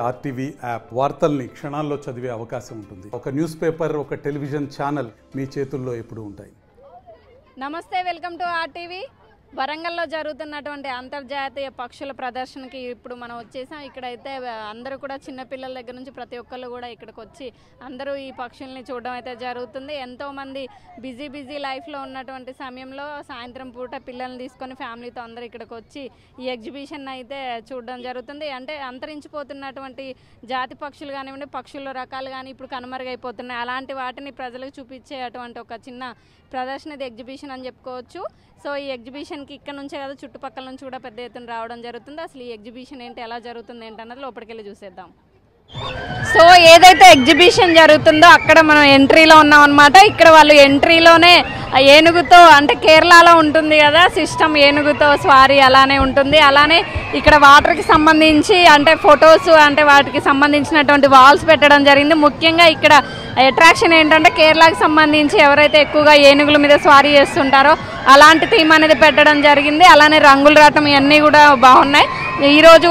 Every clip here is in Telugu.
ఆర్టీవీ యాప్ వార్తల్ని క్షణాల్లో చదివే అవకాశం ఉంటుంది. ఒక న్యూస్ పేపర్, ఒక టెలివిజన్ ఛానల్ మీ చేతుల్లో ఎప్పుడూ ఉంటాయి. నమస్తే, వెల్కమ్ టు ఆర్టీవీ. వరంగల్లో జరుగుతున్నటువంటి అంతర్జాతీయ పక్షుల ప్రదర్శనకి ఇప్పుడు మనం వచ్చేసాం. ఇక్కడైతే అందరూ కూడా చిన్నపిల్లల దగ్గర నుంచి ప్రతి ఒక్కళ్ళు కూడా ఇక్కడికి వచ్చి అందరూ ఈ పక్షుల్ని చూడడం అయితే జరుగుతుంది. ఎంతోమంది బిజీ లైఫ్లో ఉన్నటువంటి సమయంలో సాయంత్రం పూట పిల్లల్ని తీసుకొని ఫ్యామిలీతో అందరూ ఇక్కడికి వచ్చి ఈ ఎగ్జిబిషన్ అయితే చూడడం జరుగుతుంది. అంటే అంతరించిపోతున్నటువంటి జాతి పక్షులు కానివ్వండి, పక్షుల రకాలు కానీ ఇప్పుడు కనుమరుగైపోతున్నాయి. అలాంటి వాటిని ప్రజలకు చూపించే అటువంటి ఒక చిన్న ప్రదర్శన ఇది ఎగ్జిబిషన్ అని చెప్పుకోవచ్చు. సో ఈ ఎగ్జిబిషన్కి ఇక్కడ నుంచే కదా చుట్టుపక్కల నుంచి కూడా పెద్ద ఎత్తున రావడం జరుగుతుంది. అసలు ఈ ఎగ్జిబిషన్ ఏంటి, ఎలా జరుగుతుంది ఏంటన్నది లోపలికి వెళ్ళి చూసేద్దాం. సో ఏదైతే ఎగ్జిబిషన్ జరుగుతుందో అక్కడ మనం ఎంట్రీలో ఉన్నాం అనమాట. ఇక్కడ వాళ్ళు ఎంట్రీలోనే ఏనుగుతో, అంటే కేరళలో ఉంటుంది కదా సిస్టమ్, ఏనుగుతో స్వారీ అలానే ఉంటుంది. అలానే ఇక్కడ వాటర్కి సంబంధించి అంటే ఫొటోస్, అంటే వాటికి సంబంధించినటువంటి వాల్స్ పెట్టడం జరిగింది. ముఖ్యంగా ఇక్కడ అట్రాక్షన్ ఏంటంటే కేరళకి సంబంధించి ఎవరైతే ఎక్కువగా ఏనుగుల మీద స్వారీ చేస్తుంటారో అలాంటి థీమ్ అనేది పెట్టడం జరిగింది. అలానే రంగుల రాటం ఇవన్నీ కూడా బాగున్నాయి. ఈరోజు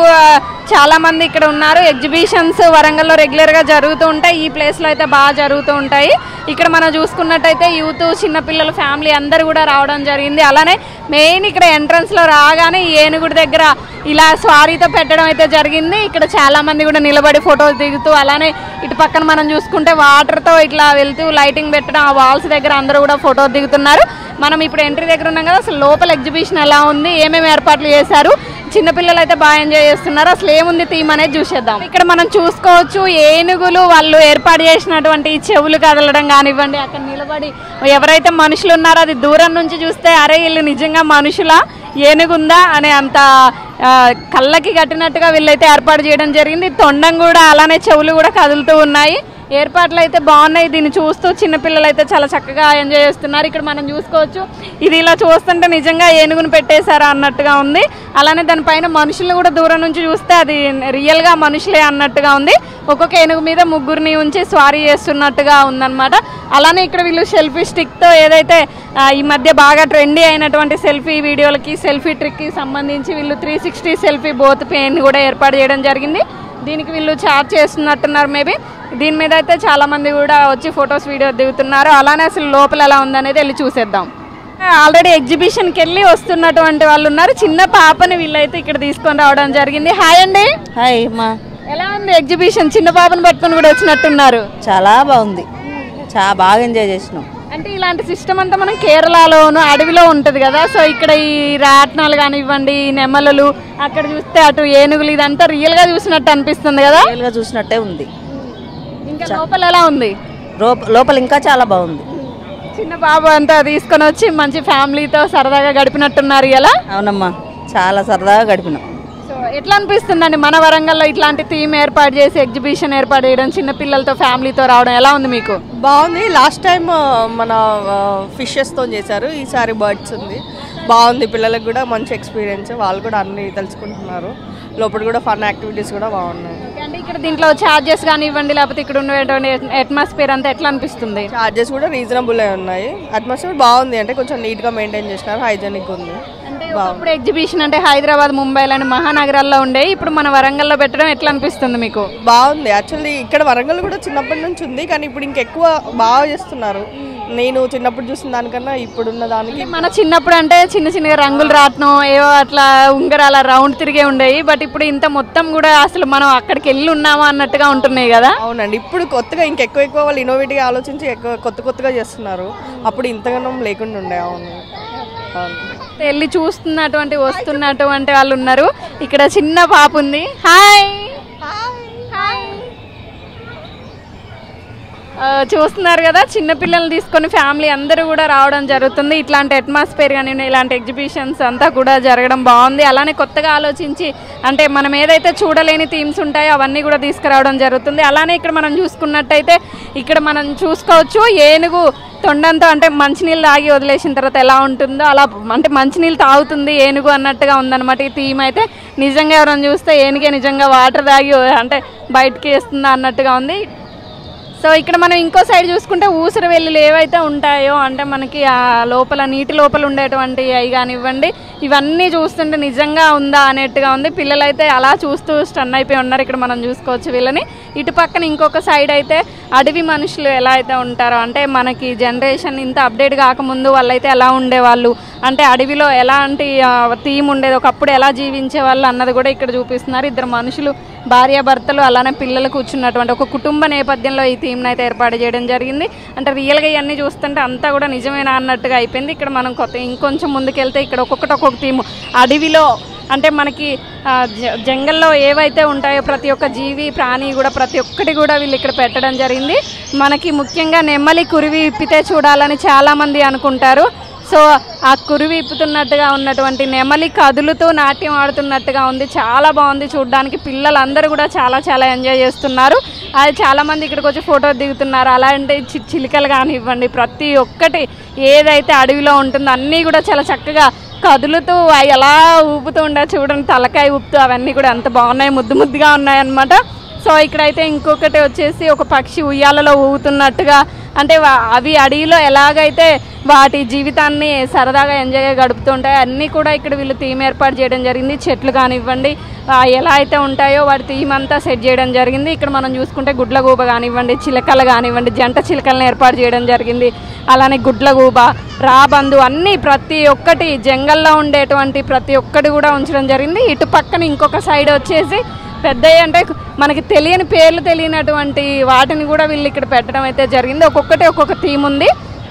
చాలామంది ఇక్కడ ఉన్నారు. ఎగ్జిబిషన్స్ వరంగల్లో రెగ్యులర్గా జరుగుతూ ఉంటాయి. ఈ ప్లేస్లో అయితే బాగా జరుగుతూ ఉంటాయి. ఇక్కడ మనం చూసుకున్నట్టయితే యూత్, చిన్నపిల్లలు, ఫ్యామిలీ అందరూ కూడా రావడం జరిగింది. అలానే మెయిన్ ఇక్కడ ఎంట్రన్స్లో రాగానే ఈ ఏనుగుడి దగ్గర ఇలా స్వారీతో పెట్టడం అయితే జరిగింది. ఇక్కడ చాలామంది కూడా నిలబడి ఫొటోస్ దిగుతూ, అలానే ఇటు పక్కన మనం చూసుకుంటే వాటర్తో ఇట్లా వెళ్తూ లైటింగ్ పెట్టడం, ఆ వాల్స్ దగ్గర అందరూ కూడా ఫోటోస్ దిగుతున్నారు. మనం ఇప్పుడు ఎంట్రీ దగ్గర ఉన్నాం కదా, అసలు లోపల ఎగ్జిబిషన్ ఎలా ఉంది, ఏమేమి ఏర్పాట్లు చేశారు, చిన్నపిల్లలు అయితే బాగా ఎంజాయ్ చేస్తున్నారు. అసలు ఏముంది థీమ్ అనేది చూసేద్దాం. ఇక్కడ మనం చూసుకోవచ్చు ఏనుగులు వాళ్ళు ఏర్పాటు చేసినటువంటి చెవులు కదలడం కానివ్వండి, అక్కడ నిలబడి ఎవరైతే మనుషులు ఉన్నారో అది దూరం నుంచి చూస్తే అరే వీళ్ళు నిజంగా మనుషులా, ఏనుగుందా అనే అంత కళ్ళకి కట్టినట్టుగా వీళ్ళైతే ఏర్పాటు చేయడం జరిగింది. తొండం కూడా అలానే చెవులు కూడా కదులుతూ ఉన్నాయి. ఏర్పాట్లు అయితే బాగున్నాయి. దీన్ని చూస్తూ చిన్నపిల్లలు అయితే చాలా చక్కగా ఎంజాయ్ చేస్తున్నారు. ఇక్కడ మనం చూసుకోవచ్చు, ఇది ఇలా చూస్తుంటే నిజంగా ఏనుగును పెట్టేశారా అన్నట్టుగా ఉంది. అలానే దానిపైన మనుషులను కూడా దూరం నుంచి చూస్తే అది రియల్గా మనుషులే అన్నట్టుగా ఉంది. ఒక్కొక్క ఏనుగు మీద ముగ్గురిని ఉంచి స్వారీ చేస్తున్నట్టుగా ఉందన్నమాట. అలానే ఇక్కడ వీళ్ళు సెల్ఫీ స్టిక్తో ఏదైతే ఈ మధ్య బాగా ట్రెండీ అయినటువంటి సెల్ఫీ వీడియోలకి, సెల్ఫీ ట్రిక్కి సంబంధించి వీళ్ళు 360 సెల్ఫీ బోత్ పెయిన్ కూడా ఏర్పాటు చేయడం జరిగింది. దీనికి వీళ్ళు చార్జ్ చేస్తున్నట్టున్నారు మేబీ. దీని మీద అయితే చాలామంది కూడా వచ్చి ఫొటోస్, వీడియో దిగుతున్నారు. అలానే అసలు లోపల ఎలా ఉందనేది వెళ్ళి చూసేద్దాం. ఆల్రెడీ ఎగ్జిబిషన్కి వెళ్ళి వస్తున్నటువంటి వాళ్ళు ఉన్నారు. చిన్న పాపని వీళ్ళైతే ఇక్కడ తీసుకొని రావడం జరిగింది. హాయ్ అండి. హాయ్ మా. ఎలా ఉంది ఎగ్జిబిషన్? చిన్న పాపను పట్టుకొని కూడా వచ్చినట్టున్నారు. చాలా బాగుంది, చాలా బాగా ఎంజాయ్ చేసినాం. అంటే ఇలాంటి సిస్టమ్ అంతా మనం కేరళలోను అడవిలో ఉంటుంది కదా, సో ఇక్కడ ఈ రాట్నాలు కానివ్వండి, నెమలలు, అక్కడ చూస్తే అటు ఏనుగులు, ఇదంతా రియల్ గా చూసినట్టు అనిపిస్తుంది కదా. రియల్ గా చూసినట్టే ఉంది. ఇంకా లోపల ఎలా ఉంది? లోపల ఇంకా చాలా బాగుంది. చిన్న బాబు అంతా తీసుకొని వచ్చి మంచి ఫ్యామిలీతో సరదాగా గడిపినట్టున్నారు ఇలా. అవునమ్మా, చాలా సరదాగా గడిపినాం. సో ఎట్లా అనిపిస్తుందండి మన వరంగల్లో ఇట్లాంటి థీమ్ ఏర్పాటు చేసి ఎగ్జిబిషన్ ఏర్పాటు చేయడం, చిన్నపిల్లలతో ఫ్యామిలీతో రావడం ఎలా ఉంది మీకు? బాగుంది. లాస్ట్ టైం మన ఫిషెస్తో చేశారు, ఈసారి బర్డ్స్ ఉంది. బాగుంది. పిల్లలకు కూడా మంచి ఎక్స్పీరియన్స్, వాళ్ళు కూడా అన్ని తెలుసుకుంటున్నారు. లోపల కూడా ఫన్ యాక్టివిటీస్ కూడా బాగున్నాయి. అంటే ఇక్కడ దీంట్లో ఛార్జెస్ కానివ్వండి, లేకపోతే ఇక్కడ ఉన్నటువంటి అట్మాస్ఫియర్ అంతా ఎట్లా అనిపిస్తుంది? చార్జెస్ కూడా రీజనబుల్ ఉన్నాయి. అట్మాస్ఫియర్ బాగుంది, అంటే కొంచెం నీట్గా మెయింటైన్ చేసినారు, హైజెనిక్ ఉంది. అంటే ఇప్పుడు ఎగ్జిబిషన్ అంటే హైదరాబాద్, ముంబై లాంటి మహానగరాల్లో ఉండే, ఇప్పుడు మన వరంగల్లో పెట్టడం ఎట్లా అనిపిస్తుంది మీకు? బాగుంది. యాక్చువల్లీ ఇక్కడ వరంగల్ కూడా చిన్నప్పటి నుంచి ఉంది, కానీ ఇప్పుడు ఇంకెక్కువ బాగా చేస్తున్నారు. నేను చిన్నప్పుడు చూసిన దానికన్నా ఇప్పుడున్న దానికి. మన చిన్నప్పుడు అంటే చిన్న చిన్నగా రంగులు రాట్నం, ఏవో అట్లా ఉంగరాల రౌండ్ తిరిగే ఉండేవి. బట్ ఇప్పుడు ఇంత మొత్తం కూడా అసలు మనం అక్కడికి వెళ్ళి ఉన్నామా అన్నట్టుగా ఉంటున్నాయి కదా. అవునండి, ఇప్పుడు కొత్తగా ఇంకెక్కువ వాళ్ళు ఇన్నోవేటివ్గా ఆలోచించి కొత్తగా చేస్తున్నారు. అప్పుడు ఇంతగానో లేకుండా ఉండే. అవును, వెళ్ళి చూస్తున్నటువంటి వస్తున్నటువంటి వాళ్ళు ఉన్నారు. ఇక్కడ చిన్న పాప ఉంది. హాయ్. చూస్తున్నారు కదా, చిన్నపిల్లల్ని తీసుకొని ఫ్యామిలీ అందరూ కూడా రావడం జరుగుతుంది. ఇట్లాంటి అట్మాస్ఫియర్ కానీ ఇలాంటి ఎగ్జిబిషన్స్ అంతా కూడా జరగడం బాగుంది. అలానే కొత్తగా ఆలోచించి అంటే మనం ఏదైతే చూడలేని థీమ్స్ ఉంటాయో అవన్నీ కూడా తీసుకురావడం జరుగుతుంది. అలానే ఇక్కడ మనం చూసుకున్నట్టయితే ఇక్కడ మనం చూసుకోవచ్చు ఏనుగు తొండంతో, అంటే మంచినీళ్ళు తాగి వదిలేసిన తర్వాత ఎలా ఉంటుందో అలా, అంటే మంచినీళ్ళు తాగుతుంది ఏనుగు అన్నట్టుగా ఉందన్నమాట ఈ థీమ్ అయితే. నిజంగా ఎవరైనా చూస్తే ఏనుగే నిజంగా వాటర్ తాగి అంటే బయటకి వేస్తుందా అన్నట్టుగా ఉంది. సో ఇక్కడ మనం ఇంకో సైడ్ చూసుకుంటే ఊసర వెల్లులు ఏవైతే ఉంటాయో అంటే మనకి ఆ లోపల నీటి లోపల ఉండేటువంటి అవి కానివ్వండి, ఇవన్నీ చూస్తుంటే నిజంగా ఉందా అనేట్టుగా ఉంది. పిల్లలైతే అలా చూస్తూ స్టన్ అయిపోయి ఉన్నారు. ఇక్కడ మనం చూసుకోవచ్చు వీళ్ళని. ఇటు పక్కన ఇంకొక సైడ్ అయితే అడవి మనుషులు ఎలా అయితే ఉంటారో, అంటే మనకి జనరేషన్ ఇంత అప్డేట్ కాకముందు వాళ్ళైతే ఎలా ఉండేవాళ్ళు, అంటే అడవిలో ఎలాంటి థీమ్ ఉండేది, ఒకప్పుడు ఎలా జీవించే వాళ్ళు అన్నది కూడా ఇక్కడ చూపిస్తున్నారు. ఇద్దరు మనుషులు భార్యాభర్తలు అలానే పిల్లలు కూర్చున్నటువంటి ఒక కుటుంబ నేపథ్యంలో ఈ థీమ్ని అయితే ఏర్పాటు చేయడం జరిగింది. అంటే రియల్గా ఇవన్నీ చూస్తుంటే అంతా కూడా నిజమేనా అన్నట్టుగా అయిపోయింది. ఇక్కడ మనం ఇంకొంచెం ముందుకెళ్తే ఇక్కడ ఒక్కొక్కటి ఒక్కొక్క థీమ్ అడవిలో, అంటే మనకి జంగల్లో ఏవైతే ఉంటాయో ప్రతి ఒక్క జీవి ప్రాణి కూడా ప్రతి ఒక్కటి కూడా వీళ్ళు ఇక్కడ పెట్టడం జరిగింది. మనకి ముఖ్యంగా నెమ్మలి కురివి ఇప్పితే చూడాలని చాలామంది అనుకుంటారు. సో ఆ కురివి ఇప్పుతున్నట్టుగా ఉన్నటువంటి నెమలి కదులుతూ నాట్యం ఆడుతున్నట్టుగా ఉంది. చాలా బాగుంది చూడడానికి. పిల్లలందరూ కూడా చాలా చాలా ఎంజాయ్ చేస్తున్నారు. అది చాలామంది ఇక్కడికి వచ్చి ఫోటో దిగుతున్నారు. అలాంటి చిలుకలు కానివ్వండి, ప్రతి ఒక్కటి ఏదైతే అడవిలో ఉంటుందో అన్నీ కూడా చాలా చక్కగా కదులుతూ ఎలా ఊపుతూ ఉండే చూడండి, తలకాయ ఊపుతూ అవన్నీ కూడా అంత బాగున్నాయి, ముద్దు ముద్దుగా ఉన్నాయన్నమాట. సో ఇక్కడైతే ఇంకొకటి వచ్చేసి ఒక పక్షి ఉయ్యాలలో ఊగుతున్నట్టుగా, అంటే అవి అడవిలో ఎలాగైతే వాటి జీవితాన్ని సరదాగా ఎంజాయ్గా గడుపుతుంటాయో అన్నీ కూడా ఇక్కడ వీళ్ళు థీమ్ ఏర్పాటు చేయడం జరిగింది. చెట్లు కానివ్వండి ఎలా అయితే ఉంటాయో వాటి థీమ్ అంతా సెట్ చేయడం జరిగింది. ఇక్కడ మనం చూసుకుంటే గుడ్లగూబ కానివ్వండి, చిలకలు కానివ్వండి, జంట చిలకలను ఏర్పాటు చేయడం జరిగింది. అలానే గుడ్లగూబ, రాబందు అన్నీ ప్రతి ఒక్కటి జంగల్లో ఉండేటువంటి ప్రతి ఒక్కటి కూడా ఉంచడం జరిగింది. ఇటు పక్కన ఇంకొక సైడ్ వచ్చేసి పెద్దవి, అంటే మనకి తెలియని పేర్లు తెలియనటువంటి వాటిని కూడా వీళ్ళు ఇక్కడ పెట్టడం అయితే జరిగింది. ఒక్కొక్కటి ఒక్కొక్క థీమ్ ఉంది.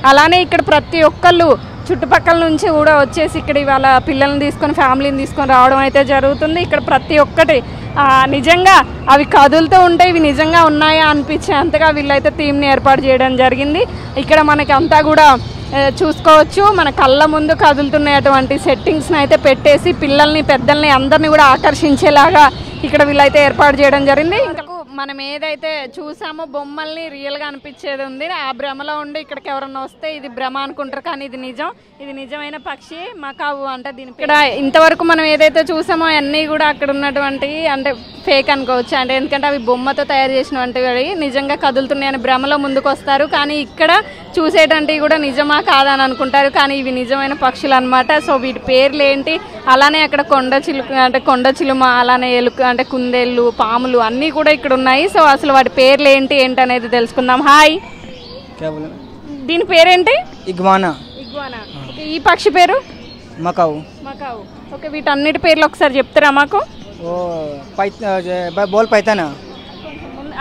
అలానే ఇక్కడ ప్రతి ఒక్కళ్ళు చుట్టుపక్కల నుంచి కూడా వచ్చేసి ఇక్కడ ఇవాళ పిల్లల్ని తీసుకొని ఫ్యామిలీని తీసుకొని రావడం అయితే జరుగుతుంది. ఇక్కడ ప్రతి ఒక్కటి నిజంగా అవి కదులుతూ ఉంటే ఇవి నిజంగా ఉన్నాయా అనిపించేంతగా వీళ్ళైతే థీమ్ని ఏర్పాటు చేయడం జరిగింది. ఇక్కడ మనకి అంతా కూడా చూసుకోవచ్చు, మన కళ్ళ ముందు కదులుతున్నటువంటి సెట్టింగ్స్ని అయితే పెట్టేసి పిల్లల్ని పెద్దల్ని అందరినీ కూడా ఆకర్షించేలాగా ఇక్కడ వీళ్ళైతే ఏర్పాటు చేయడం జరిగింది. ఇంకా మనం ఏదైతే చూసామో బొమ్మల్ని రియల్గా అనిపించేది ఉంది. ఆ భ్రమలో ఉండి ఇక్కడికి ఎవరన్నా వస్తే ఇది భ్రమ అనుకుంటారు, కానీ ఇది నిజం. ఇది నిజమైన పక్షి మకావు అంటే దీని. ఇక్కడ ఇంతవరకు మనం ఏదైతే చూసామో అన్నీ కూడా అక్కడ ఉన్నటువంటి అంటే ఫేక్ అనుకోవచ్చు, అంటే ఎందుకంటే అవి బొమ్మతో తయారు చేసినటువంటివి నిజంగా కదులుతున్నాయని భ్రమలో ముందుకు వస్తారు. కానీ ఇక్కడ చూసేటువంటివి కూడా నిజమా కాదని అనుకుంటారు, కానీ ఇవి నిజమైన పక్షులు అనమాట. సో వీటి పేర్లు ఏంటి, అలానే అక్కడ కొండ చిలుక అంటే కొండ చిలుమ, అలానే ఎలుక అంటే కుందేళ్ళు, పాములు అన్నీ కూడా ఇక్కడ ఉన్నాయి. సో అసలు వాటి పేర్లు ఏంటి అనేది తెలుసుకుందాం. హాయ్, దీని పేరేంటి? ఇగ్వానా. ఇగ్వానా. ఈ పక్షి పేరు మకావు. మకావు. ఓకే, వీటన్నిటి పేర్లు ఒకసారి చెప్తారా మాకు? బోల్ పైతానా.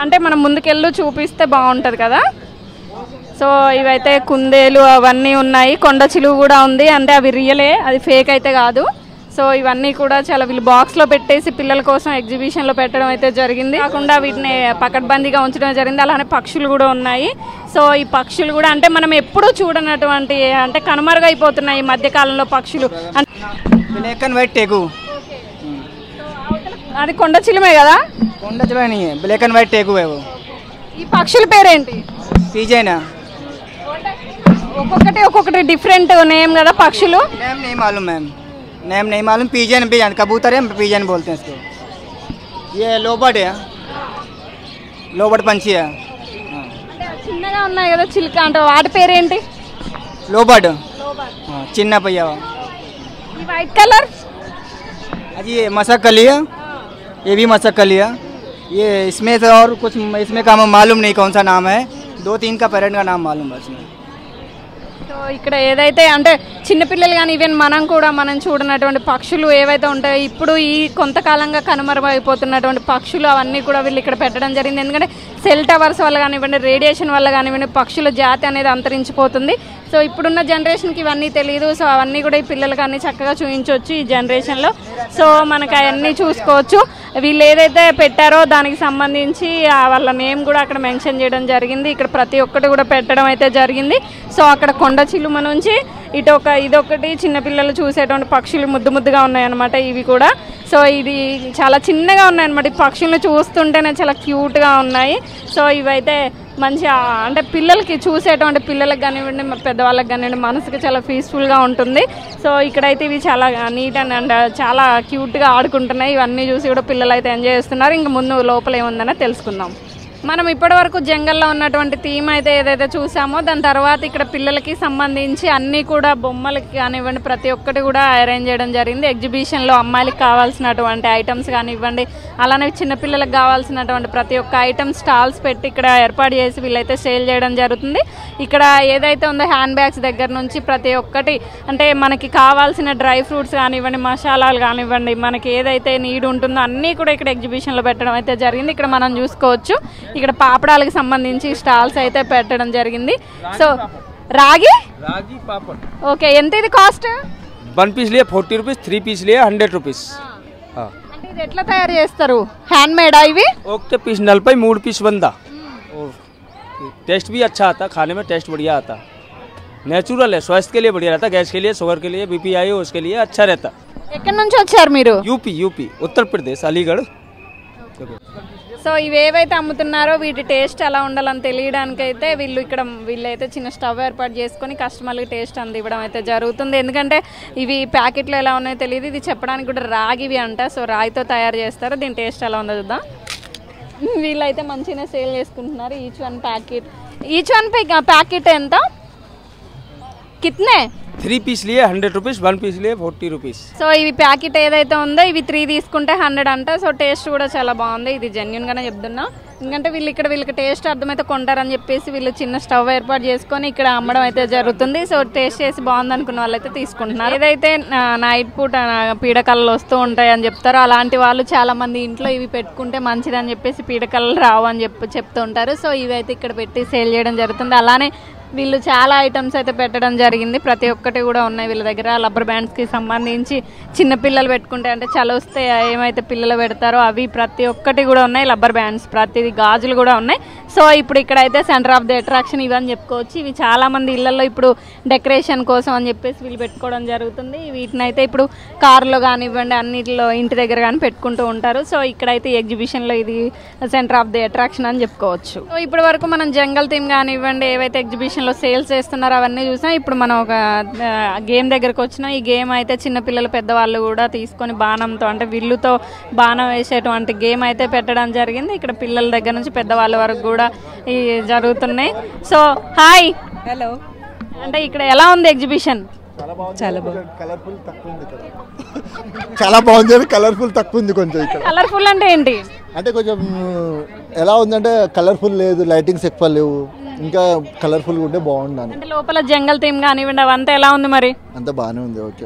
అంటే మనం ముందుకెళ్ళు చూపిస్తే బాగుంటుంది కదా. సో ఇవైతే కుందేలు అవన్నీ ఉన్నాయి, కొండ చిలువ కూడా ఉంది, అంటే అవి రియలే, అది ఫేక్ అయితే కాదు. సో ఇవన్నీ కూడా చాలా వీళ్ళు బాక్స్లో పెట్టేసి పిల్లల కోసం ఎగ్జిబిషన్లో పెట్టడం అయితే జరిగింది. కాకుండా వీటిని పకడ్బందీగా ఉంచడం జరిగింది. అలానే పక్షులు కూడా ఉన్నాయి. సో ఈ పక్షులు కూడా అంటే మనం ఎప్పుడూ చూడనటువంటి అంటే కనుమరుగైపోతున్నాయి ఈ మధ్యకాలంలో పక్షులు. Black and white టేగు. అది కొండ చిలుమే కదా? కొండ చిలుమే, బ్లాక్ అండ్ వైట్ టేగు. ఈ పక్షుల పేరేంటి? పీజైనా. ఒక్కొక్కటి డిఫరెంట్ నేమ్ కదా పక్షులు. नेम नहीं मालूम मैम, नेम नहीं मालूम. पीजन पीजन कबूतर है, पीजन बोलते हैं इसको. ये लोबर्ड है, लोबर्ड पंछी है. చిన్నగా ఉన్నాయి కదా చిలుక, అంటే వాటి పేరేంటి? लोबर्ड. चिन्ना पहिया. ఈ వైట్ కలర్ अजी ये मसक कली है, ये भी मसक कली है. ये इसमें से और कुछ इसमें का मालूम नहीं कौन सा नाम है. 2-3 का पेरेंट का नाम मालूम बस. సో ఇక్కడ ఏదైతే అంటే చిన్నపిల్లలు కానీ ఈవెన్ మనం చూడనటువంటి పక్షులు ఏవైతే ఉంటాయో ఇప్పుడు ఈ కొంతకాలంగా కనుమరుగైపోతున్నటువంటి పక్షులు అవన్నీ కూడా వీళ్ళు ఇక్కడ పెట్టడం జరిగింది. ఎందుకంటే సెల్ టవర్స్ వల్ల కానివ్వండి, రేడియేషన్ వల్ల కానివ్వండి, పక్షుల జాతి అనేది అంతరించిపోతుంది. సో ఇప్పుడున్న జనరేషన్కి ఇవన్నీ తెలియదు. సో అవన్నీ కూడా ఈ పిల్లలకి అన్నీ చక్కగా చూపించవచ్చు ఈ జనరేషన్లో. సో మనకు అవన్నీ చూసుకోవచ్చు. వీళ్ళు ఏదైతే పెట్టారో దానికి సంబంధించి వాళ్ళ నేమ్ కూడా అక్కడ మెన్షన్ చేయడం జరిగింది. ఇక్కడ ప్రతి ఒక్కటి కూడా పెట్టడం అయితే జరిగింది. సో అక్కడ కొండ చిలుమ నుంచి ఇదొకటి చిన్నపిల్లలు చూసేటువంటి పక్షులు ముద్దుగా ఉన్నాయన్నమాట ఇవి కూడా. సో ఇది చాలా చిన్నగా ఉన్నాయన్నమాట. ఈ పక్షులను చూస్తుంటేనే చాలా క్యూట్గా ఉన్నాయి. సో ఇవైతే మంచిగా అంటే పిల్లలకి చూసేటువంటి పిల్లలకు కానివ్వండి, పెద్దవాళ్ళకి కానివ్వండి, మనసుకి చాలా పీస్ఫుల్గా ఉంటుంది. సో ఇక్కడైతే ఇవి చాలా నీట్ అండ్ చాలా క్యూట్గా ఆడుకుంటున్నాయి. ఇవన్నీ చూసి కూడా పిల్లలు అయితే ఎంజాయ్ చేస్తున్నారు. ఇంక ముందు లోపల ఏముందనే తెలుసుకుందాం. మనం ఇప్పటివరకు జంగల్లో ఉన్నటువంటి థీమ్ అయితే ఏదైతే చూసామో దాని తర్వాత ఇక్కడ పిల్లలకి సంబంధించి అన్నీ కూడా బొమ్మలకి కానివ్వండి ప్రతి ఒక్కటి కూడా అరేంజ్ చేయడం జరిగింది. ఎగ్జిబిషన్లో అమ్మాయిలకు కావాల్సినటువంటి ఐటమ్స్ కానివ్వండి అలానే చిన్నపిల్లలకు కావాల్సినటువంటి ప్రతి ఒక్క ఐటమ్ స్టాల్స్ పెట్టి ఇక్కడ ఏర్పాటు చేసి వీళ్ళైతే సేల్ చేయడం జరుగుతుంది. ఇక్కడ ఏదైతే ఉందో హ్యాండ్ బ్యాగ్స్ దగ్గర నుంచి ప్రతి ఒక్కటి అంటే మనకి కావాల్సిన డ్రై ఫ్రూట్స్ కానివ్వండి మసాలాలు కానివ్వండి మనకి ఏదైతే నీడ్ ఉంటుందో అన్నీ కూడా ఇక్కడ ఎగ్జిబిషన్లో పెట్టడం అయితే జరిగింది. ఇక్కడ మనం చూసుకోవచ్చు ఇక్కడ పాపడాలకు సంబంధించి స్టాల్స్ అయితే పెట్టడం జరిగింది. సో రాగి पापड़ ఓకే ఎంత ఇది కాస్ట్? 1 पीस लिए 40 रुपीस, 3 पीस लिए 100 रुपीस. అంటే ఇది ఎట్లా తయారు చేస్తారు? హ్యాండ్ మేడ్ ఇవి? ओके पीस नलपाई मूड पीस बंदा और टेस्ट भी अच्छा आता, खाने में टेस्ट बढ़िया आता, नेचुरल है, स्वास्थ्य के लिए बढ़िया रहता, गैस के लिए शुगर के लिए बीपीआई हो उसके लिए अच्छा रहता. ఎక్కడి నుంచి వచ్చారు మీరు? यूपी उत्तर प्रदेश अलीगढ़. సో ఇవి ఏవైతే అమ్ముతున్నారో వీటి టేస్ట్ ఎలా ఉండాలని తెలియడానికైతే వీళ్ళైతే చిన్న స్టవ్ ఏర్పాటు చేసుకొని కస్టమర్లకి టేస్ట్ అందివ్వడం అయితే జరుగుతుంది. ఎందుకంటే ఇవి ప్యాకెట్లో ఎలా ఉన్నాయో తెలియదు, ఇది చెప్పడానికి కూడా రాగివి అంట. సో రాగితో తయారు చేస్తారు, దీని టేస్ట్ ఎలా ఉందో చూద్దాం. వీళ్ళైతే మంచిగా సేల్ చేసుకుంటున్నారు. ఈచ్ వన్ ప్యాకెట్ ఎంత? కిత్నే? 3 पीस लिए 100 रुपीस, 1 पीस लिए 40 रुपीस. సో ఇవి ప్యాకెట్ ఏదైతే ఉందో ఇవి 3 తీసుకుంటే 100 అంట. సో టేస్ట్ కూడా చాలా బాగుంది, ఇది జెన్యున్గానే చెప్తున్నా. ఎందుకంటే వీళ్ళకి టేస్ట్ అర్థమైతే కొంటారని చెప్పేసి వీళ్ళు చిన్న స్టవ్ ఏర్పాటు చేసుకొని ఇక్కడ అమ్మడం అయితే జరుగుతుంది. సో టేస్ట్ చేసి బాగుంది అనుకున్న వాళ్ళైతే తీసుకుంటున్నారు. ఏదైతే నైట్ పూట పీడకలలు వస్తూ ఉంటాయి అని చెప్తారో అలాంటి వాళ్ళు చాలా మంది ఇంట్లో ఇవి పెట్టుకుంటే మంచిదని చెప్పేసి పీడకలలు రావు అని చెప్తూ ఉంటారు. సో ఇవి అయితే ఇక్కడ పెట్టి సేల్ చేయడం జరుగుతుంది. అలానే వీళ్ళు చాలా ఐటమ్స్ అయితే పెట్టడం జరిగింది, ప్రతి ఒక్కటి కూడా ఉన్నాయి వీళ్ళ దగ్గర. రబ్బర్ బ్యాండ్స్కి సంబంధించి చిన్నపిల్లలు పెట్టుకుంటే అంటే చలొస్తే ఏమైతే పిల్లలు పెడతారో అవి ప్రతి ఒక్కటి కూడా ఉన్నాయి. రబ్బర్ బ్యాండ్స్ ప్రతిది, గాజులు కూడా ఉన్నాయి. సో ఇప్పుడు ఇక్కడైతే సెంటర్ ఆఫ్ ది అట్రాక్షన్ ఇవని చెప్పుకోవచ్చు. ఇవి చాలామంది ఇళ్లలో ఇప్పుడు డెకరేషన్ కోసం అని చెప్పేసి వీళ్ళు పెట్టుకోవడం జరుగుతుంది. వీటిని అయితే ఇప్పుడు కార్లో కానివ్వండి అన్నిటిలో ఇంటి దగ్గర కానీ పెట్టుకుంటూ ఉంటారు. సో ఇక్కడైతే ఎగ్జిబిషన్లో ఇది సెంటర్ ఆఫ్ ది అట్రాక్షన్ అని చెప్పుకోవచ్చు. సో ఇప్పటి వరకు మనం జంగల్ థీమ్ కానివ్వండి ఏవైతే ఎగ్జిబిషన్ సేల్స్ చేస్తున్నారు అవన్నీ చూసాం. ఇప్పుడు మనం ఒక గేమ్ దగ్గరకు వచ్చినాం. ఈ గేమ్ అయితే చిన్నపిల్లలు పెద్దవాళ్ళు కూడా తీసుకొని బాణంతో అంటే విల్లుతో బాణం వేసేటువంటి గేమ్ అయితే పెట్టడం జరిగింది. ఇక్కడ పిల్లల దగ్గర నుంచి పెద్దవాళ్ళ వరకు కూడా ఈ జరుగుతున్నాయి. So hi, hello. అంటే ఇక్కడ ఎలా ఉంది ఎగ్జిబిషన్? చాలా బాగుంది, కలర్ఫుల్ తక్కువ ఉంది ఇక్కడ. చాలా బాగుంది, కలర్ఫుల్ తక్కువ ఉంది కొంచెం ఇక్కడ. కలర్ఫుల్ అంటే ఏంటి? అంటే కొంచెం ఎలా ఉందంటే కలర్ఫుల్ లేదు, లైటింగ్స్ ఎక్కువ లేవు, ఇంకా కలర్ఫుల్ ఉంటే బాగుండాలి. అంటే లోపల జంగల్ థీమ్ కానివ్వండి అవంతా ఎలా ఉంది మరి? అంతా బాగానే ఉంది. ఓకే,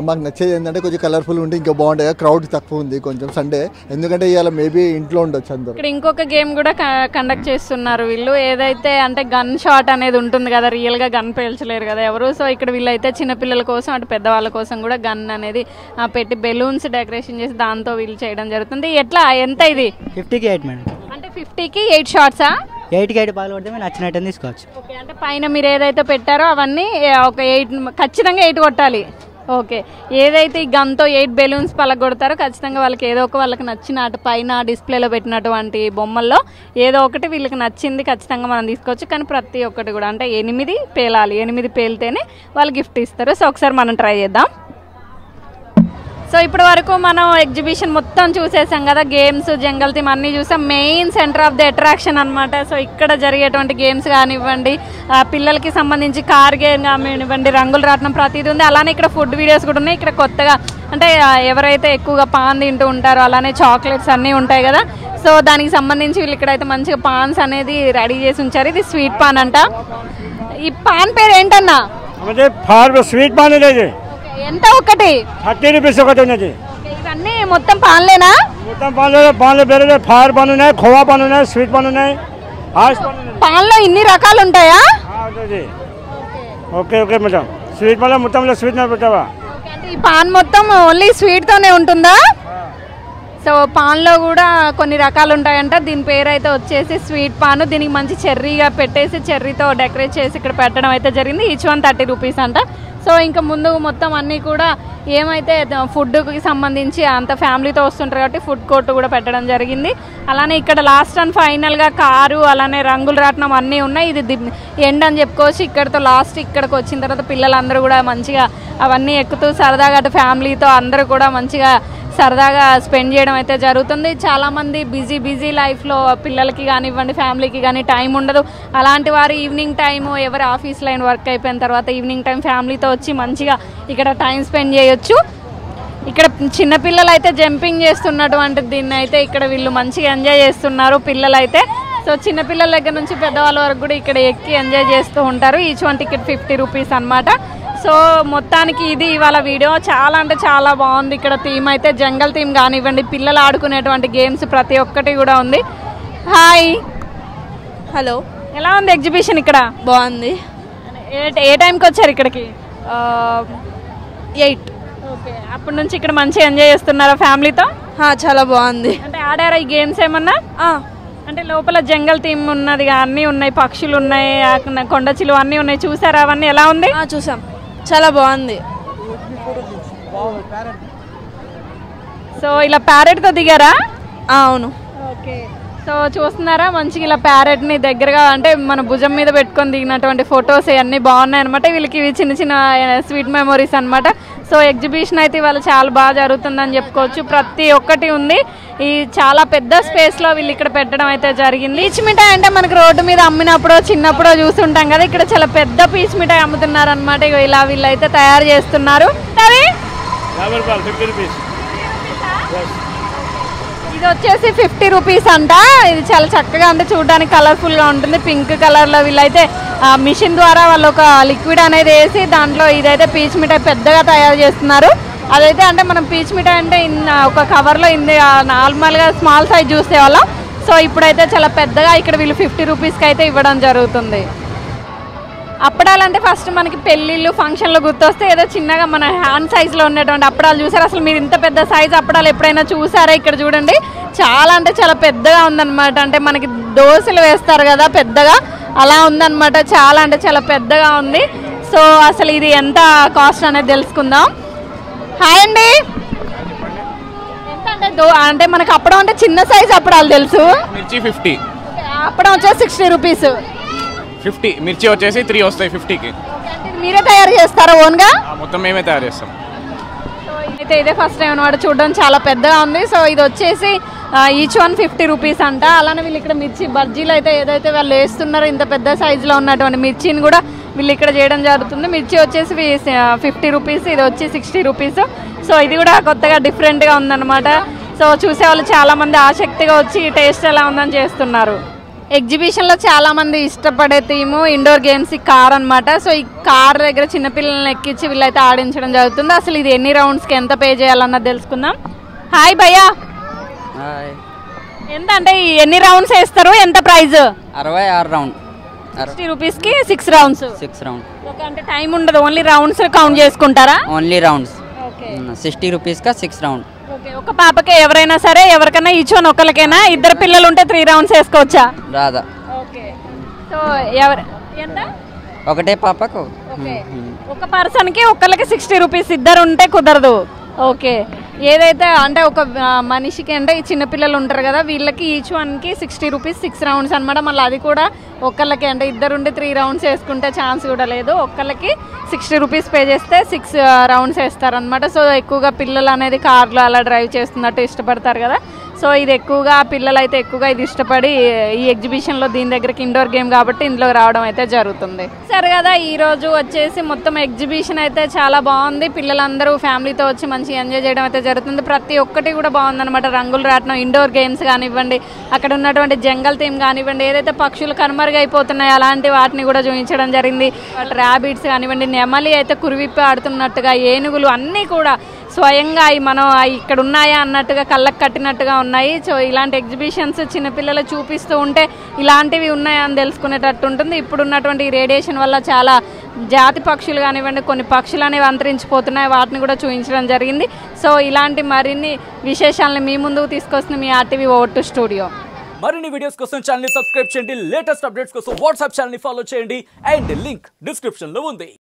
మాకు నచ్చేది ఏంటంటే కొంచెం కలర్ఫుల్ ఉంటే ఇంకా బాగుంటాయి. క్రౌడ్ తక్కువ ఉంది కొంచెం సండే, ఎందుకంటే ఇవాళ మేబీ ఇంట్లో ఉండొచ్చు అందరూ. ఇక్కడ ఇంకొక గేమ్ కూడా కండక్ట్ చేస్తున్నారు వీళ్ళు. ఏదైతే అంటే గన్ షాట్ అనేది ఉంటుంది కదా, రియల్ గా గన్ పేల్చలేరు కదా ఎవరు. సో ఇక్కడ వీళ్ళైతే చిన్నపిల్లల కోసం అటు పెద్దవాళ్ళ కోసం కూడా గన్ అనేది పెట్టి బెలూన్స్ డెకరేషన్ చేసి దాంతో వీళ్ళు చేయడం జరుగుతుంది. ఎట్లా ఎంత ఇది? 50కి 8 మేడం. అంటే 50కి 8 షాట్సా? 8కి 8 పగలు కొడితే మేము నచ్చినట్టు తీసుకోవచ్చు. ఓకే, అంటే పైన మీరు ఏదైతే పెట్టారో అవన్నీ ఒక 8 ఖచ్చితంగా 8 కొట్టాలి. ఓకే, ఏదైతే ఈ గన్తో 8 బెలూన్స్ పలగొడతారో ఖచ్చితంగా వాళ్ళకి ఏదో ఒక వాళ్ళకి నచ్చిన అటు పైన డిస్ప్లేలో పెట్టినటువంటి బొమ్మల్లో ఏదో ఒకటి వీళ్ళకి నచ్చింది ఖచ్చితంగా మనం తీసుకోవచ్చు. కానీ ప్రతి ఒక్కటి కూడా అంటే 8 పేలాలి, 8 పేలితేనే వాళ్ళు గిఫ్ట్ ఇస్తారు. సో ఒకసారి మనం ట్రై చేద్దాం. సో ఇప్పటి వరకు మనం ఎగ్జిబిషన్ మొత్తం చూసేసాం కదా, గేమ్స్ జంగల్ థీమ్ అన్నీ చూసాం. Main centre of the attraction అనమాట. సో ఇక్కడ జరిగేటువంటి గేమ్స్ కానివ్వండి, పిల్లలకి సంబంధించి కార్ గేమ్ కానివ్వండి, రంగుల రాట్నం ప్రతిదీ ఉంది. అలానే ఇక్కడ ఫుడ్ వీడియోస్ కూడా ఉన్నాయి. ఇక్కడ కొత్తగా అంటే ఎవరైతే ఎక్కువగా పాన్ తింటూ ఉంటారో అలానే చాక్లెట్స్ అన్నీ ఉంటాయి కదా. సో దానికి సంబంధించి వీళ్ళు ఇక్కడైతే మంచిగా పాన్స్ అనేది రెడీ చేసి ఉంచారు. ఇది స్వీట్ పాన్ అంట. ఈ పాన్ పేరు ఏంటన్నా? స్వీట్ పాన్ ఎంత ఒకటి? 30 రూపీస్ ఒకటి ఉన్నది. ఇవన్నీ మొత్తం పాన్లేనా? మొత్తం పాన్లు వేరే ఫైర్ పాన్ ఉన్నాయి, ఖోవా పాన్ ఉన్నాయి, స్వీట్ పాన్ ఉన్నాయి. పాన్లో ఇన్ని రకాలు ఉంటాయా? Okay okay madam. Sweet pan మొత్తంలో స్వీట్ పెట్టావా? అంటే ఈ పాన్ మొత్తం ఓన్లీ స్వీట్తోనే ఉంటుందా? సో పాన్లో కూడా కొన్ని రకాలు ఉంటాయంట. దీని పేరు అయితే వచ్చేసి స్వీట్ పాన్. దీనికి మంచి చెర్రీగా పెట్టేసి చెర్రీతో డెకరేట్ చేసి ఇక్కడ పెట్టడం అయితే జరిగింది. ఈచ్ వన్ 30 రూపీస్ అంట. సో ఇంకా ముందు మొత్తం అన్నీ కూడా ఏమైతే ఫుడ్కి సంబంధించి అంత ఫ్యామిలీతో వస్తుంటారు కాబట్టి ఫుడ్ కోర్ట్ కూడా పెట్టడం జరిగింది. అలానే ఇక్కడ లాస్ట్ అండ్ ఫైనల్గా కారు అలానే రంగుల రాట్నం అన్నీ ఉన్నాయి. ఇది ఎండ్ అని చెప్పుకోవచ్చు. ఇక్కడితో లాస్ట్ ఇక్కడికి వచ్చిన తర్వాత పిల్లలందరూ కూడా మంచిగా అవన్నీ ఎక్కుతూ సరదాగా అటు ఫ్యామిలీతో అందరూ కూడా మంచిగా సరదాగా స్పెండ్ చేయడం అయితే జరుగుతుంది. చాలామంది బిజీ లైఫ్లో పిల్లలకి కానివ్వండి ఫ్యామిలీకి కానీ టైం ఉండదు. అలాంటి వారు ఈవినింగ్ టైము ఎవరి ఆఫీస్ లైన్ వర్క్ అయిపోయిన తర్వాత ఈవినింగ్ టైం ఫ్యామిలీతో వచ్చి మంచిగా ఇక్కడ టైం స్పెండ్ చేయొచ్చు. ఇక్కడ చిన్నపిల్లలు అయితే జంపింగ్ చేస్తున్నటువంటి దీన్ని అయితే ఇక్కడ వీళ్ళు మంచిగా ఎంజాయ్ చేస్తున్నారు పిల్లలైతే. సో చిన్నపిల్లల దగ్గర నుంచి పెద్దవాళ్ళ వరకు కూడా ఇక్కడ ఎక్కి ఎంజాయ్ చేస్తూ ఉంటారు. ఈచ్ వన్ టికెట్ 50 రూపీస్ అనమాట. సో మొత్తానికి ఇది ఇవాళ వీడియో. చాలా అంటే చాలా బాగుంది. ఇక్కడ థీమ్ అయితే జంగల్ థీమ్ కానివ్వండి, పిల్లలు ఆడుకునేటువంటి గేమ్స్ ప్రతి ఒక్కటి కూడా ఉంది. హాయ్, హలో, ఎలా ఉంది ఎగ్జిబిషన్? ఇక్కడ బాగుంది. ఏ టైంకి వచ్చారు ఇక్కడికి? 8. ఓకే, అప్పటి నుంచి ఇక్కడ మంచిగా ఎంజాయ్ చేస్తున్నారా ఫ్యామిలీతో? చాలా బాగుంది. అంటే ఆడారా ఈ గేమ్స్ ఏమన్నా? అంటే లోపల జంగల్ థీమ్ ఉన్నది, అన్నీ ఉన్నాయి, పక్షులు ఉన్నాయి, కొండ చిలువ అన్నీ ఉన్నాయి. చూసారా అవన్నీ? ఎలా ఉంది? చూసాం, చాలా బాగుంది. సో ఇలా ప్యారెట్తో దిగారా? అవును. ఓకే, సో చూస్తున్నారా మంచిగా ఇలా ప్యారెట్ని దగ్గరగా అంటే మన భుజం మీద పెట్టుకొని దిగినటువంటి ఫొటోస్ ఇవన్నీ బాగున్నాయి అనమాట. వీళ్ళకి ఇవి చిన్న చిన్న స్వీట్ మెమొరీస్ అనమాట. సో ఎగ్జిబిషన్ అయితే ఇవాళ చాలా బాగా జరుగుతుందని చెప్పుకోవచ్చు. ప్రతి ఒక్కటి ఉంది. ఈ చాలా పెద్ద స్పేస్లో వీళ్ళు ఇక్కడ పెట్టడం అయితే జరిగింది. పీచ్ మిఠాయి అంటే మనకి రోడ్డు మీద అమ్మినప్పుడో చిన్నప్పుడో చూస్తుంటాం కదా, ఇక్కడ చాలా పెద్ద పీచ్ మిఠాయి అమ్ముతున్నారు అనమాట. ఇలా వీళ్ళు అయితే తయారు చేస్తున్నారు. ఇది వచ్చేసి 50 రూపీస్ అంట. ఇది చాలా చక్కగా అంటే చూడడానికి కలర్ఫుల్గా ఉంటుంది. పింక్ కలర్లో వీళ్ళైతే మిషన్ ద్వారా వాళ్ళు ఒక లిక్విడ్ అనేది వేసి దాంట్లో ఇదైతే పీచ్ మిఠాయి పెద్దగా తయారు చేస్తున్నారు. అదైతే అంటే మనం పీచ్ మిఠాయి అంటే ఒక కవర్లో ఇంది నార్మల్గా స్మాల్ సైజ్ చూసే వాళ్ళం. సో ఇప్పుడైతే చాలా పెద్దగా ఇక్కడ వీళ్ళు 50 రూపీస్కి అయితే ఇవ్వడం జరుగుతుంది. అప్పడాలంటే ఫస్ట్ మనకి పెళ్ళిళ్ళు ఫంక్షన్లు గుర్తొస్తే ఏదో చిన్నగా మన హ్యాండ్ సైజులో ఉన్నటువంటి అప్పడాలు చూసారు. అసలు మీరు ఇంత పెద్ద సైజు అప్పడాలు ఎప్పుడైనా చూసారా? ఇక్కడ చూడండి, చాలా అంటే చాలా పెద్దగా ఉందన్నమాట. అంటే మనకి దోశలు వేస్తారు కదా పెద్దగా, అలా ఉందన్నమాట. చాలా అంటే చాలా పెద్దగా ఉంది. సో అసలు ఇది ఎంత కాస్ట్ అనేది తెలుసుకుందాం. హాయ్ అండి, ఎంత అంటే మనకి అప్పడం అంటే చిన్న సైజు అప్పడాలు తెలుసు. మిర్చి 50, అప్పడం వచ్చేసి 60 రూపీస్. 50 మిర్చి వచ్చేసి 3 వస్తాయి 50కి. మీరే తయారు చేస్తారా ఓన్గా? మొత్తం మేమే తయారు చేస్తాం. అయితే ఇదే ఫస్ట్ టైం అనమాట చూడడం, చాలా పెద్దగా ఉంది. సో ఇది వచ్చేసి ఈచ్ వన్ 50 రూపీస్ అంట. అలానే వీళ్ళు ఇక్కడ మిర్చి బజ్జీలు అయితే ఏదైతే వాళ్ళు వేస్తున్నారో ఇంత పెద్ద సైజులో ఉన్నటువంటి మిర్చిని కూడా వీళ్ళు ఇక్కడ చేయడం జరుగుతుంది. మిర్చి వచ్చేసి 50 రూపీస్, ఇది వచ్చి 60 రూపీస్. సో ఇది కూడా కొత్తగా డిఫరెంట్గా ఉందన్నమాట. సో చూసేవాళ్ళు చాలామంది ఆసక్తిగా వచ్చి టేస్ట్ ఎలా ఉందని చేస్తున్నారు. ఎగ్జిబిషన్లో చాలామంది ఇష్టపడే థీము ఇండోర్ గేమ్స్ ఈ కార్ అనమాట. సో ఈ కార్ దగ్గర చిన్నపిల్లల్ని ఎక్కించి వీళ్ళైతే ఆడించడం జరుగుతుంది. అసలు ఇది ఎన్ని రౌండ్స్కి ఎంత పే చేయాలన్నది తెలుసుకుందాం. హాయ్ భయ్యా, ఎంత అంటే ఎన్ని రౌండ్స్ వేస్తారు, ఎంత ప్రైజ్? 66 రౌండ్. 60 రూపీస్కి 6 రౌండ్స్. 6 రౌండ్. ఓకే, అంటే టైం ఉండదు, ఓన్లీ రౌండ్స్ కౌంట్ చేసుకుంటారా? Only rounds. 60 రూపీస్కా 6 రౌండ్. ఓకే, ఒక పాపకే ఎవరైనా సరే ఎవరికైనా ఈచ్ వన్ ఒకరికైనా? ఇద్దరు పిల్లలు ఉంటే 3 రౌండ్స్ వేసుకోవచ్చా? రాదా. ఓకే, సో ఎవరు ఎంత? ఒకటే పాపకు. ఒక పర్సన్కి ఒకళ్ళకి 60 రూపీస్, ఇద్దరు ఉంటే కుదరదు. ఓకే, ఏదైతే అంటే ఒక మనిషికి అంటే ఈ చిన్నపిల్లలు ఉంటారు కదా వీళ్ళకి ఈచ్ వన్కి 60 రూపీస్ 6 రౌండ్స్ అనమాట. మళ్ళీ అది కూడా ఒక్కళ్ళకి అంటే ఇద్దరుండి 3 రౌండ్స్ వేసుకుంటే ఛాన్స్ కూడా లేదు. ఒక్కళ్ళకి 60 రూపీస్ పే చేస్తే 6 రౌండ్స్ వేస్తారనమాట. సో ఎక్కువగా పిల్లలు అనేది కార్లో అలా డ్రైవ్ చేస్తున్నట్టు ఇష్టపడతారు కదా. సో ఇది ఎక్కువగా పిల్లలు అయితే ఎక్కువగా ఇది ఇష్టపడి ఈ ఎగ్జిబిషన్లో దీని దగ్గరికి ఇండోర్ గేమ్ కాబట్టి ఇందులో రావడం అయితే జరుగుతుంది. సరే కదా, ఈరోజు వచ్చేసి మొత్తం ఎగ్జిబిషన్ అయితే చాలా బాగుంది. పిల్లలందరూ ఫ్యామిలీతో వచ్చి మంచిగా ఎంజాయ్ చేయడం అయితే జరుగుతుంది. ప్రతి ఒక్కటి కూడా బాగుందన్నమాట. రంగులు రాట్నం, ఇండోర్ గేమ్స్ కానివ్వండి, అక్కడ ఉన్నటువంటి జంగల్ థీమ్ కానివ్వండి, ఏదైతే పక్షులు కనుమరుగైపోతున్నాయో అలాంటి వాటిని కూడా చూపించడం జరిగింది. ర్యాబిట్స్ కానివ్వండి, నెమలి అయితే కురివిప్పి ఆడుతున్నట్టుగా, ఏనుగులు అన్నీ కూడా స్వయంగా మనం ఇక్కడ ఉన్నాయా అన్నట్టుగా కళ్ళకు కట్టినట్టుగా ఉన్నాయి. సో ఇలాంటి ఎగ్జిబిషన్స్ చిన్నపిల్లలు చూపిస్తూ ఉంటే ఇలాంటివి ఉన్నాయా అని తెలుసుకునేటట్టు ఉంటుంది. ఇప్పుడు ఉన్నటువంటి రేడియేషన్ వల్ల చాలా జాతి పక్షులు కానివ్వండి, కొన్ని పక్షులు అనేవి అంతరించిపోతున్నాయి, వాటిని కూడా చూపించడం జరిగింది. సో ఇలాంటి మరిన్ని విశేషాలను మీ ముందుకు తీసుకొస్తుంది మీ ఆర్టీవీ ఓటు స్టూడియో. మరిన్ని వీడియోస్ కోసం ఛానల్ ని సబ్స్క్రైబ్ చేయండి. లేటెస్ట్ అప్డేట్స్ కోసం వాట్సాప్ ఛానల్ ని ఫాలో చేయండి. అండ్ లింక్ డిస్క్రిప్షన్ లో ఉంది.